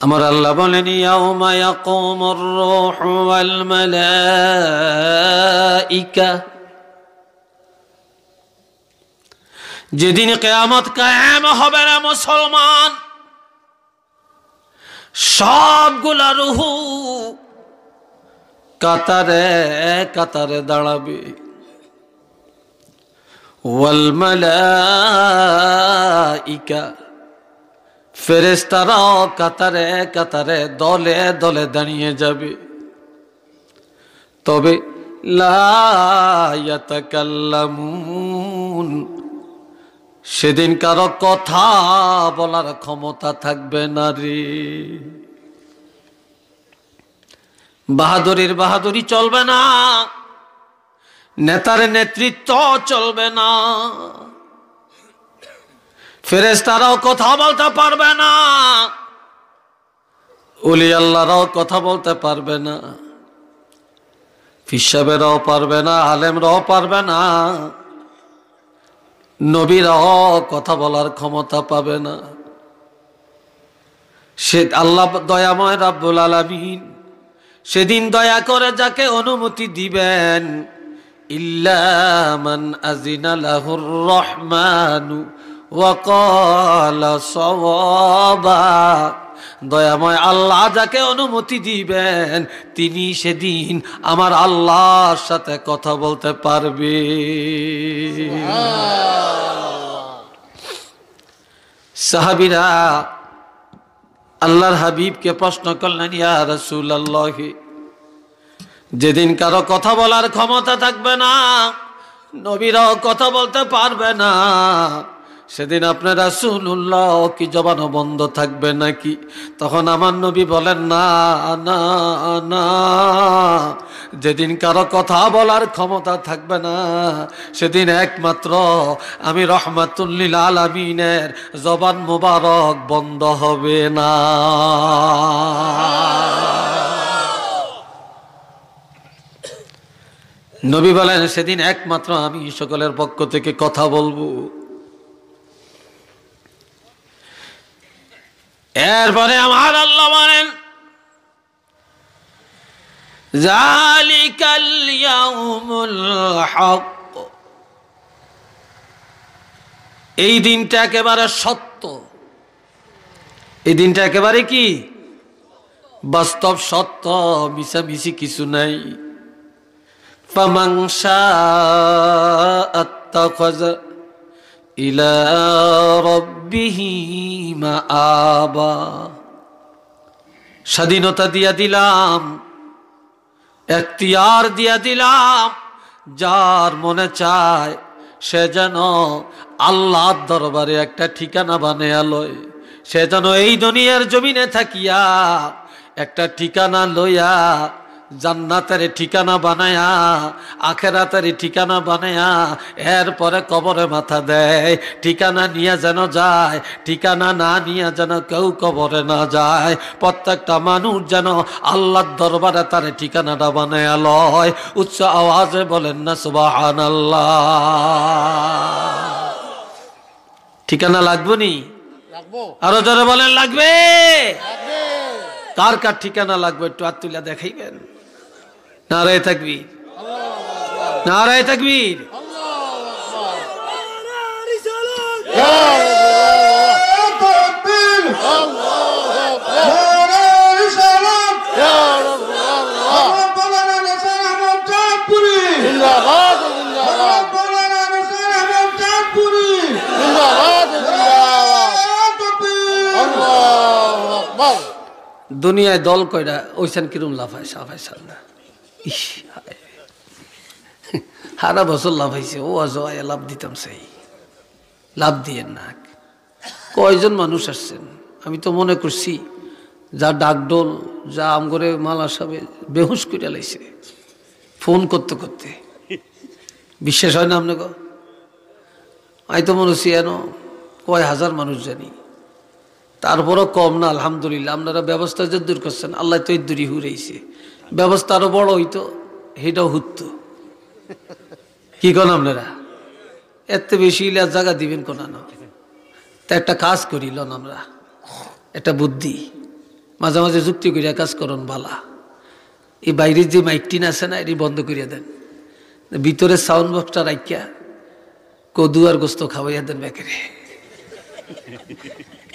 আমার আল্লাহ বলেন ইয়াউমা ইয়াকুমুর রূহু ওয়াল মালাইকা, যেদিন কিয়ামত কায়েম হবে না মুসলমান, সবগুলা রূহু কাতারে কাতারে দাঁড়াবে। ওয়াল মালাইকা, ফেরেশতারাও কাতারে কাতারে দলে দলে দাঁড়িয়ে যাবে। তবে লা ইয়াতাকাল্লামুন, সেদিন কারো কথা বলার ক্ষমতা থাকবে না রে। বাহাদুরির বাহাদুরি চলবে না, নেতার নেতৃত্ব চলবে না, ফেরেশতারাও কথা বলতে পারবে না, ওলি আল্লাহরাও কথা বলতে পারবে না, ফিসাবেরাও পারবে না, আলেমরাও পারবে না, নবীরাও কথা বলার ক্ষমতা পাবে না। সে আল্লাহ দয়াময় রাব্বুল আলামিন সেদিন দয়া করে যাকে অনুমতি দিবেন, ইল্লা মান আযিনা লাহুর রহমানু ওয়া ক্বালা সাওয়াবা, দয়াময় আল্লাহ যাকে অনুমতি দিবেন তিনি সেদিন আমার আল্লাহর সাথে কথা বলতে পারবে। সাহাবীরা আল্লাহর হাবিবকে প্রশ্ন করলেন, ইয়া রাসূলুল্লাহ, যেদিন কারো কথা বলার ক্ষমতা থাকবে না, নবীরাও কথা বলতে পারবে না, সেদিন আপনার রাসূলুল্লাহ কি জবান বন্ধ থাকবে নাকি? তখন আমার নবী বলেন, না না না, যেদিন কারো কথা বলার ক্ষমতা থাকবে না সেদিন একমাত্র আমি রহমাতুল লিল আলামিনের জবান মুবারক বন্ধ হবে না। নবী বলেন, সেদিন একমাত্র আমি সকলের পক্ষ থেকে কথা বলবো। এরপরে আমার আল্লাহ বলেন, যালিকাল ইয়াউমুল হক, এই দিনটা একেবারে সত্য, এই দিনটা একেবারে কি বাস্তব সত্য, মিছামিছি কিছু নাই। ফামান শাআ আত্তাখাযা ইলা রাব্বিহি মাআবা, স্বাধীনতা দিয়া দিলাম, এখতিয়ার দিয়া দিলাম, যার মনে চায় সে যেন আল্লাহর দরবারে একটা ঠিকানা বানায়া লয়, সে যেন এই দুনিয়ার জমিনে থাকিয়া একটা ঠিকানা লইয়া জান্নাতের ঠিকানা বানায়া, আখেরাতের ঠিকানা বানায়া এরপরে কবরে মাথা দেয়। ঠিকানা নিয়ে যেন যায়, ঠিকানা না নিয়ে যেন কেউ কবরে না যায়। প্রত্যেকটা মানুষ যেন আল্লাহর দরবারে তার ঠিকানাটা বানায়া লয়। উচ্চ আওয়াজে বলেন না সুবহানাল্লাহ। ঠিকানা লাগবে নি? আরো জোরে বলেন লাগবে। কার কার ঠিকানা লাগবে একটু হাত তুলে দেখাইবেন। নারায়ে তাকবীর, নারায়ে তাকবীর। দুনিয়ায় দল কয়টা ওইখান কিরম লাফায় সাফায় সাল্লা, সারা বছর লাভ হয়েছে, ও আজয় লাভ দিতাম, সেই লাভ দিয়েন না। কয়জন মানুষ আসছেন, আমি তো মনে করছি যা ডাকডোল যা আমগরে মালা সাহেব বেহুশ করে লাইছে ফোন করতে করতে, বিশ্বাস হয় না আপনাকে? আমি তো মনে হচ্ছি এন কয় হাজার মানুষ জানি, তারপরও কম না। আলহামদুলিল্লাহ, আপনারা ব্যবস্থা যে দূর করছেন, আল্লাহ তো এই দূরই হুরাইছে। ব্যবস্থা আরো বড় হইতো, সেটাও হুত। কি কোন আপনারা এত বেশি জায়গা দিবেন কোন না? তা একটা কাজ করিল আমরা, একটা বুদ্ধি, মাঝে মাঝে যুক্তি করিয়া কাজ করুন বালা। এই বাইরের যে মাইকটিন আছে না, এটি বন্ধ করিয়া দেন, ভিতরে সাউন্ড বক্সটা রাখিয়া কদু আর গোস্ত খাওয়াইয়া দেন ব্যাকেরে,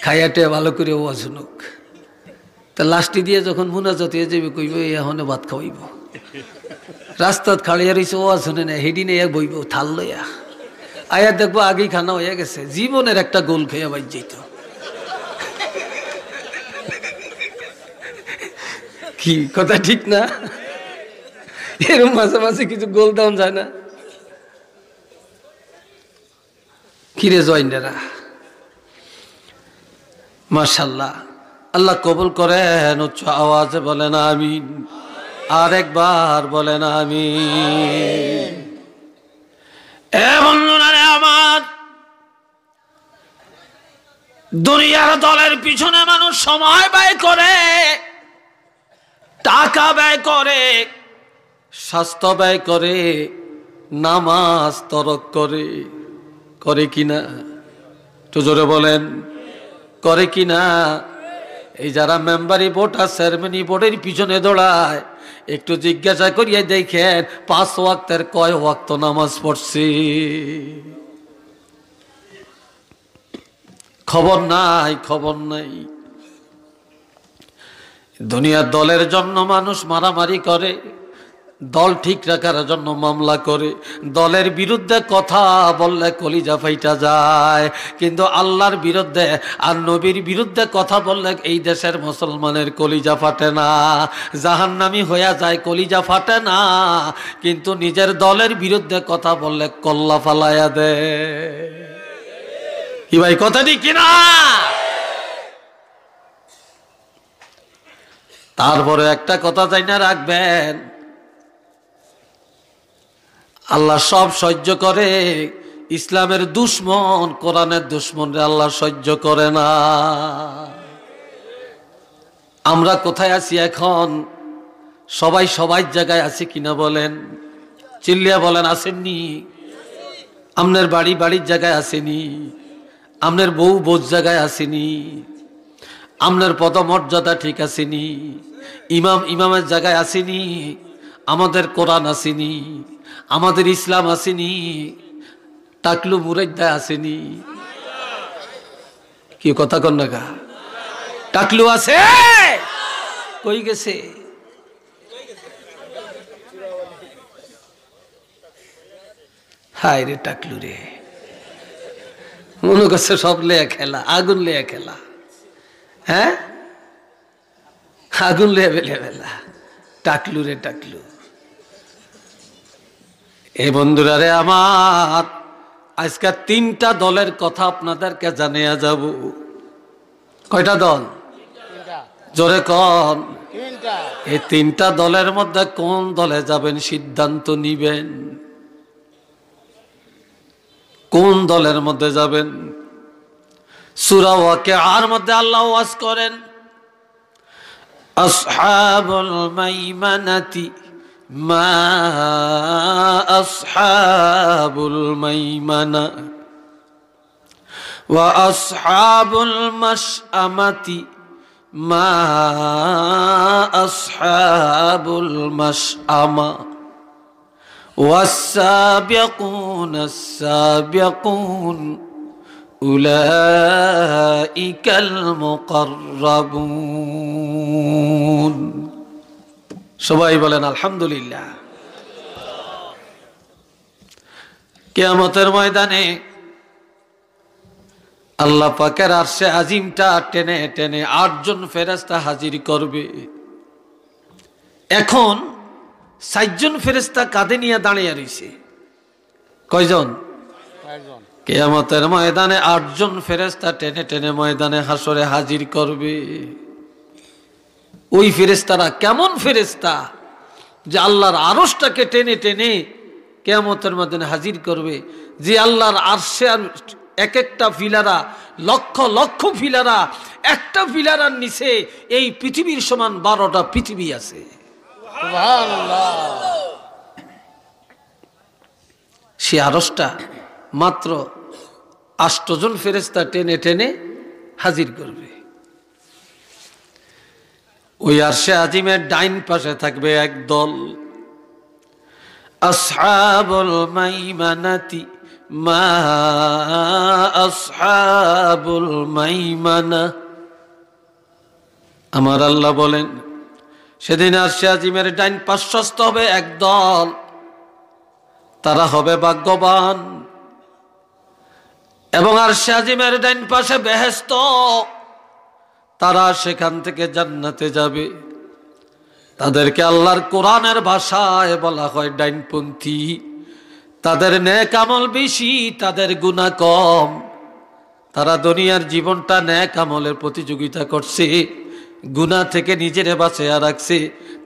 খাইয়াটে ভালো করে ওয়াজ শুনুক। তা লাস্টি দিয়ে যখন মুনাজাত হয়ে যাবে কইব এখন ভাত খাওয়াইব। রাস্তাত খাড়িয়া রয়েছে ওয়াজ শুনে না, হেডি নেয়া বইব থাল লইয়া, আয়া দেখবো আগেই খানা হইয়া গেছে, জীবনের একটা গোল খেয়ে বাইর যেত। কি কথা ঠিক না? এরকম মাঝে মাঝে কিছু গোল দাউন যায় না? কিরে জয়েন্ডেরা, মাশাআল্লাহ, আল্লাহ কবুল করেন। উচ্চ আওয়াজে বলেন আমিন, আর একবার বলেন আমিন। এ বন্ধুরা রে আমার, দুনিয়ার দলের পিছনে মানুষ সময় ব্যয় করে, টাকা ব্যয় করে, স্বাস্থ্য ব্যয় করে, নামাজ তরক করে, করে কিনা? তো জোরে বলেন, করে কিনা? এই যারা মেম্বারি বোর্ড আর চেয়ারম্যানি বোর্ডের পিছনে দৌড়ায়, একটু জিজ্ঞাসা করিয়া দেখেন 5 ওয়াক্তের কয় ওয়াক্ত নামাজ পড়ছে? খবর নাই, খবর নাই। দুনিয়ার দলের জন্য মানুষ মারামারি করে, দল ঠিক রাখার জন্য মামলা করে, দলের বিরুদ্ধে কথা বললে কলিজা ফাইটা যায়, কিন্তু আল্লাহর বিরুদ্ধে আর নবীর বিরুদ্ধে কথা বললে এই দেশের মুসলমানের কলিজা ফাটে না, জাহান্নামী হইয়া যায়, কলিজা ফাটে না। কিন্তু নিজের দলের বিরুদ্ধে কথা বললে কল্লা ফালাইয়া দে। কি ভাই, কথা ঠিক কিনা? তারপরে একটা কথা চাই না রাখবেন, আল্লাহ সব সহ্য করে, ইসলামের দুশ্মন, কোরআনের দুশ্মনরে আল্লাহ সহ্য করে না। আমরা কোথায় আছি এখন? সবাই সবাই জায়গায় আছে কিনা বলেন? চিল্লিয়া বলেন, আসেননি? আপনার বাড়ি বাড়ির জায়গায় আসেনি? আপনার বউ বোঝ জায়গায় আসেনি? আপনার পদমর্যাদা ঠিক আসেনি? ইমাম ইমামের জায়গায় আসেনি? আমাদের কোরআন আসেনি? আমাদের ইসলাম আসেনি? টাকলু মুরাইদা আসেনি? কি কথা কন না? টাকলু আছে? কই গেছে? হায় রে টাকলু রে, মনে করছে সব লেয়া খেলা, আগুন লেয়া খেলা। হ্যাঁ, আগুন লেয়া বেলে বেলা, টাকলু রে টাকলু। এ বন্ধুরা রে আমার, আজকে 3টা দলের কথা আপনাদেরকে জানিয়ে যাব। কয়টা দল? জোরে কন। এই 3টা দলের মধ্যে কোন দলে যাবেন সিদ্ধান্ত নিবেন। কোন দলের মধ্যে যাবেন? সূরা ওয়াকিআর মধ্যে আল্লাহ ওয়াজ করেন, আসহাবুল মাইমানাতি মা আসহাবুল মাইমানা ওয়া আসহাবুল মাশআমাতি মা আসহাবুল মাশআমা والسابقون السابقون أولئك المقربون। সবাই বলেন আলহামদুলিল্লাহ। কিয়ামতের ময়দানে আল্লাহ পাকের আরশে আজিমটা টেনে টেনে 8 জন ফেরেশতা হাজির করবে। এখন 7 জন ফেরেশতা কাঁধে নিয়ে দাঁড়িয়ে রয়েছে। কয়জন? কিয়ামতের ময়দানে 8 জন ফেরেশতা টেনে টেনে ময়দানে হাসরে হাজির করবে। ওই ফেরেশতারা কেমন ফেরেশতা যে আল্লাহর আরশটাকে টেনে টেনে কিয়ামতের ময়দানে হাজির করবে, যে আল্লাহর আরশে এক একটা ফিলারা, লক্ষ লক্ষ ফিলারা, একটা ফিলারার নিচে এই পৃথিবীর সমান 12টা পৃথিবী আছে। সে আরশটা মাত্র 8 জন ফেরেশতা টেনে টেনে হাজির করবে। ওই আরশে আজিমের ডাইন পাশে থাকবে একদল, আসহাবুল মাইমানাতি মা আসহাবুল মাইমানা। আমার আল্লাহ বলেন সেদিন আরশে আজিমের ডাইন পার্শ্বস্থ হবে একদল, তারা হবে ভাগ্যবান। এবং আরশে আজিমের ডাইন পাশে বেহেশত, তারা সেখান থেকে জান্নাতে যাবে। তাদেরকে আল্লাহর কোরআনের ভাষায় বলা হয় ডাইনপন্থী। তাদের নেক আমল বেশি, তাদের গুনাহ কম। তারা দুনিয়ার জীবনটা নেক আমলের প্রতিযোগিতা করছে, গুনাহ থেকে নিজেরে বাঁচিয়ে রাখছে।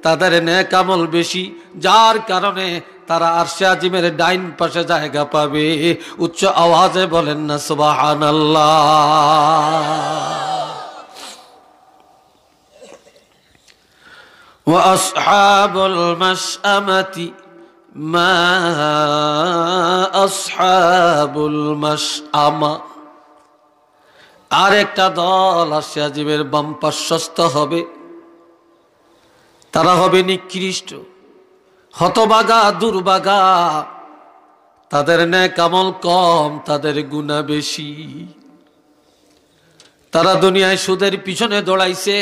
তাদের নেক আমল বেশি, যার কারণে তারা আরশে আজিমের ডাইন পাশে জায়গা পাবে। উচ্চ আওয়াজে বলেন না সুবহানাল্লাহ। ওয়া আসহাবুল মাশআমাতি মা আসহাবুল মাশআমা। আর একটা দল আরশে আজিমের বাম পার্শ্বস্থ হবে, তারা হবে নিকৃষ্ট, হতভাগা, দুর্ভাগা। তাদের নেক আমল কম, তাদের গুনাহ বেশি। তারা দুনিয়ায় সুদের পিছনে দৌড়াইছে,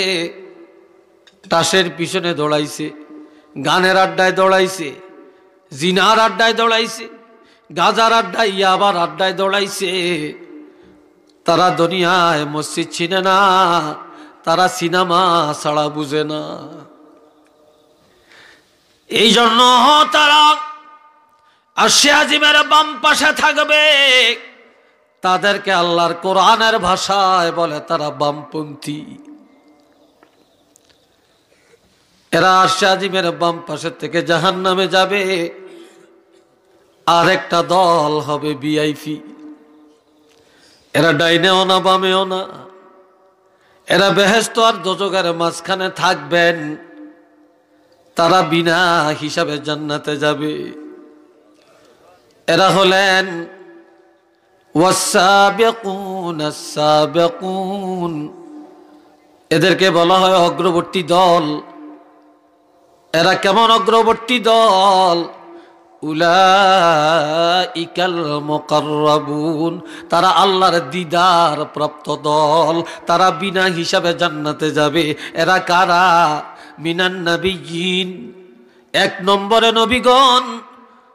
তাসের পিছনে দৌড়াইছে, গানের আড্ডায় দৌড়াইছে, জিনার আড্ডায় দৌড়াইছে, গাজার আড্ডায়, ইয়াবার আড্ডায় দৌড়াইছে। তারা দুনিয়ায় মসজিদ চিনে না, তারা সিনেমা ছাড়া বুঝে না। এই জন্য তারা আরশে আজিমের বাম পাশে থাকবে। তাদেরকে আল্লাহর কোরআনের ভাষায় বলে তারা বামপন্থী। এরা আরশে আজিমের বাম পাশে থেকে জাহান্নামে যাবে। আর একটা দল হবে ভিআইপি। এরা ডাইনেও না বামেও না, এরা বেহেশত আর দোজখের মাঝখানে থাকবেন। তারা বিনা হিসাবে জান্নাতে যাবে। এরা হলেন ওয়াসাবিকুন আস-সাবিকুন। এদেরকে বলা হয় অগ্রবর্তী দল। এরা কেমন অগ্রবর্তী দল? উলাইকাল মুকাররাবুন। তারা আল্লাহর দিদার প্রাপ্ত দল। তারা বিনা হিসাবে জান্নাতে যাবে। এরা কারা? মিনান নবিয়্যিন, এক নম্বরে নবীগণ,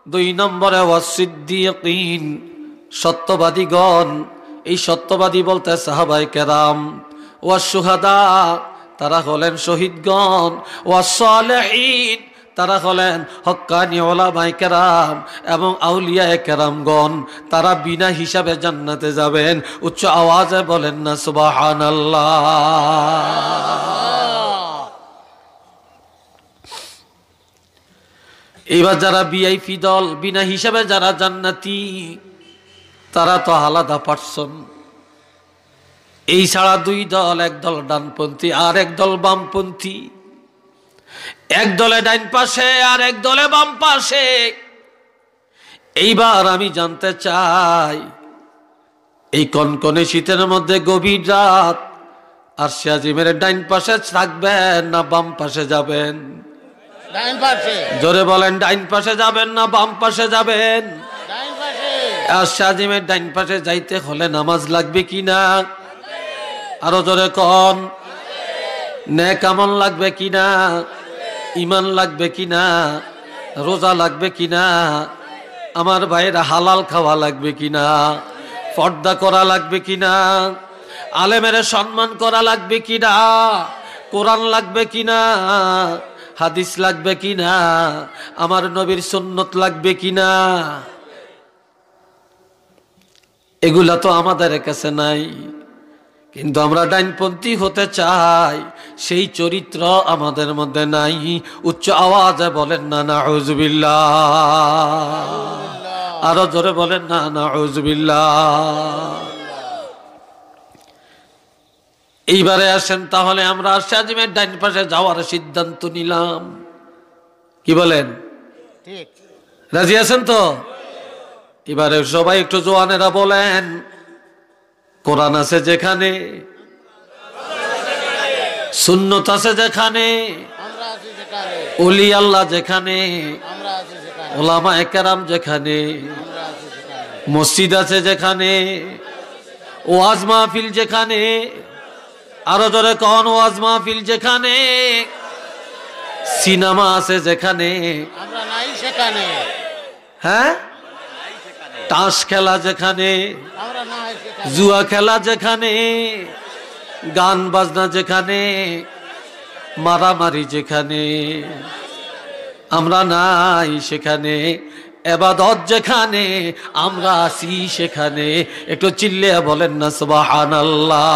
দুই নম্বরে ওয়াসিদ্দিকিন, সত্যবাদীগণ। এই সত্যবাদী বলতে সাহাবায়ে কেরাম। ওয়াসশুহাদা, তারা হলেন শহীদগণ। ওয়াসসালিহিন, তারা হলেন হক্কানি উলামায়ে কেরাম এবং আউলিয়ায়ে কেরামগণ। তারা বিনা হিসাবে জান্নাতে যাবেন। উচ্চ আওয়াজে বলেন না সুবহানাল্লাহ। এবার যারা ভিআইপি দল, বিনা হিসাবে যারা জান্নাতি, তারা তো আলাদা পার্সন। এই ছাড়া দুই দল, এক দল ডানপন্থী আর এক দল বামপন্থী। এক দলে ডাইন পাশে আর এক দলে বাম পাশে। এইবার আমি জানতে চাই, এই কনকনে শীতের মধ্যে গভীর রাত, আরশে আজিমের ডাইন পাশে থাকবেন না বাম পাশে যাবেন? ডাইন পাশে। জোরে বলেন, ডাইন পাশে যাবেন না বাম পাশে যাবেন? ডাইন পাশে। আরশে আজিমের ডাইন পাশে যাইতে হলে নামাজ লাগবে কিনা? আরো জোরে কোন। নেক আমল লাগবে কিনা? ঈমান লাগবে কিনা? রোজা লাগবে কিনা? আমার ভাইরা হালাল খাওয়া লাগবে কিনা? পর্দা করা লাগবে কিনা? আলেমের সম্মান করা লাগবে কিনা? কোরআন লাগবে কিনা? হাদিস লাগবে কিনা? আমার নবীর সুন্নত লাগবে কিনা? এগুলা তো আমাদের কাছে নাই, কিন্তু আমরা ডাইনপন্থী হতে চাই। সেই চরিত্র আমাদের মধ্যে নাই। উচ্চ আওয়াজে বলেন না নাউযুবিল্লাহ। আরো জোরে বলেন না নাউযুবিল্লাহ। এইবারে আসেন তাহলে আমরা আরশে আজিমের ডাইন পাশে যাওয়ার সিদ্ধান্ত নিলাম। কি বলেন? ঠিক। রাজি আছেন তো? এবারে সবাই একটু জোয়ানেরা বলেন, কোরআন আছে যেখানে, সুন্নত আছে যেখানে, আমরা আছি সেখানে, ওলি আল্লাহ যেখানে, আমরা আছি সেখানে, ওলামায়ে কেরাম যেখানে, আমরা আছি সেখানে, মসজিদ আছে যেখানে, ওয়াজ মাহফিল যেখানে, আরো জোরে কোন ওয়াজ মাহফিল যেখানে, সিনেমা আছে যেখানে, আমরা নাই সেখানে, হ্যাঁ, তাস খেলা যেখানে, আমরা নাই সেখানে, জুয়া খেলা যেখানে, গান বাজনা যেখানে, মারামারি যেখানে, আমরা নাই সেখানে, ইবাদত যেখানে, আমরা আছি সেখানে। একটু চিল্লিয়ে বলেন না সুবহানাল্লাহ।